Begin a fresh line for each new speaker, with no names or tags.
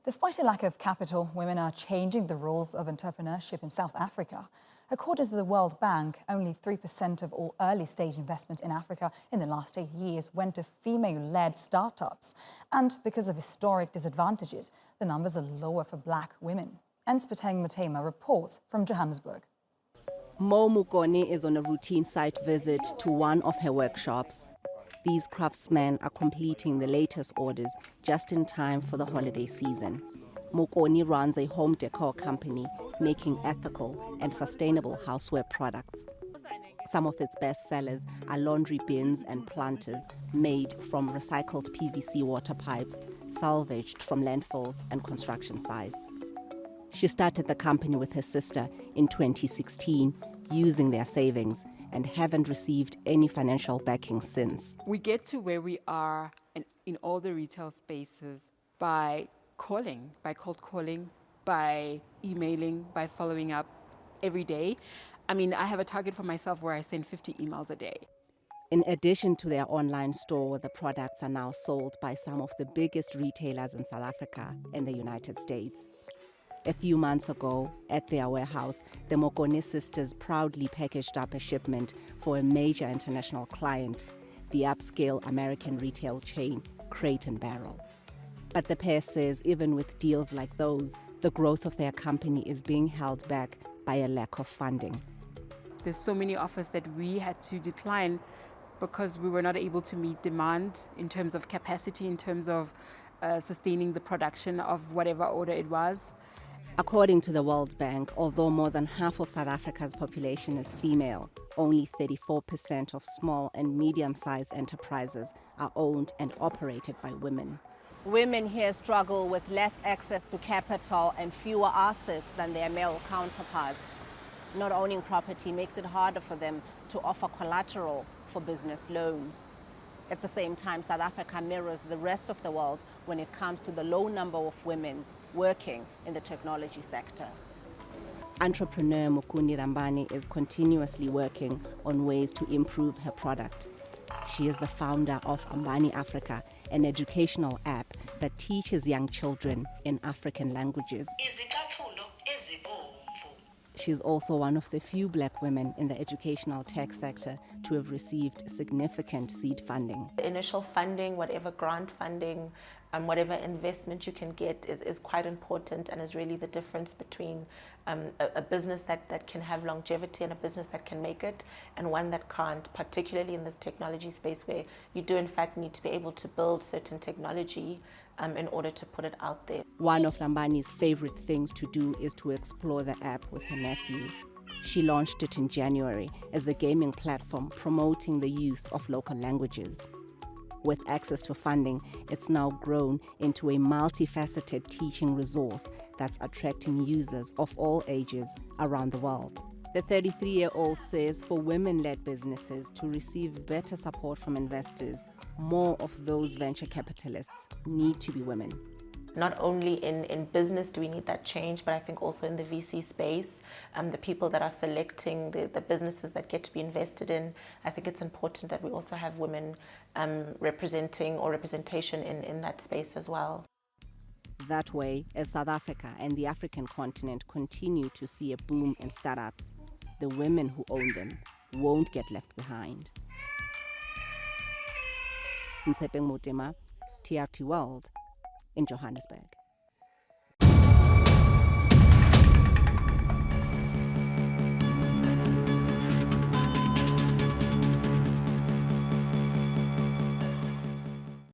Despite a lack of capital, women are changing the rules of entrepreneurship in South Africa. According to the World Bank, only 3% of all early-stage investment in Africa in the last 8 years went to female-led startups. And because of historic disadvantages, the numbers are lower for black women. Ntshepeng Motema reports from Johannesburg.
Mo Mukoni is on a routine site visit to one of her workshops. These craftsmen are completing the latest orders just in time for the holiday season. Mukoni runs a home decor company making ethical and sustainable houseware products. Some of its best sellers are laundry bins and planters made from recycled PVC water pipes, salvaged from landfills and construction sites. She started the company with her sister in 2016 using their savings and haven't received any financial backing since.
We get to where we are in all the retail spaces by calling, by cold calling, by emailing, by following up every day. I mean, I have a target for myself where I send 50 emails a day.
In addition to their online store, the products are now sold by some of the biggest retailers in South Africa and the United States. A few months ago, at their warehouse, the Mokone sisters proudly packaged up a shipment for a major international client, the upscale American retail chain, Crate & Barrel. But the pair says even with deals like those, the growth of their company is being held back by a lack of funding.
There's so many offers that we had to decline because we were not able to meet demand in terms of capacity, in terms of sustaining the production of whatever order it was.
According to the World Bank, although more than half of South Africa's population is female, only 34% of small and medium-sized enterprises are owned and operated by women. Women here struggle with less access to capital and fewer assets than their male counterparts. Not owning property makes it harder for them to offer collateral for business loans. At the same time, South Africa mirrors the rest of the world when it comes to the low number of women working in the technology sector. Entrepreneur Mukuni Rambani is continuously working on ways to improve her product. She is the founder of Ambani Africa, an educational app that teaches young children in African languages. She's also one of the few black women in the educational tech sector to have received significant seed funding.
The initial funding, whatever grant funding, whatever investment you can get is quite important and is really the difference between a business that can have longevity and a business that can make it and one that can't, particularly in this technology space where you do in fact need to be able to build certain technology in order to put it out there.
One of Rambani's favorite things to do is to explore the app with her nephew. She launched it in January as a gaming platform promoting the use of local languages. With access to funding, it's now grown into a multifaceted teaching resource that's attracting users of all ages around the world. The 33-year-old says for women-led businesses to receive better support from investors, more of those venture capitalists need to be women.
Not only in business do we need that change, but I think also in the VC space, the people that are selecting the businesses that get to be invested in, I think it's important that we also have women representation in that space as well.
That way, as South Africa and the African continent continue to see a boom in startups, the women who own them won't get left behind. Ntshepeng Motema, TRT World, in Johannesburg.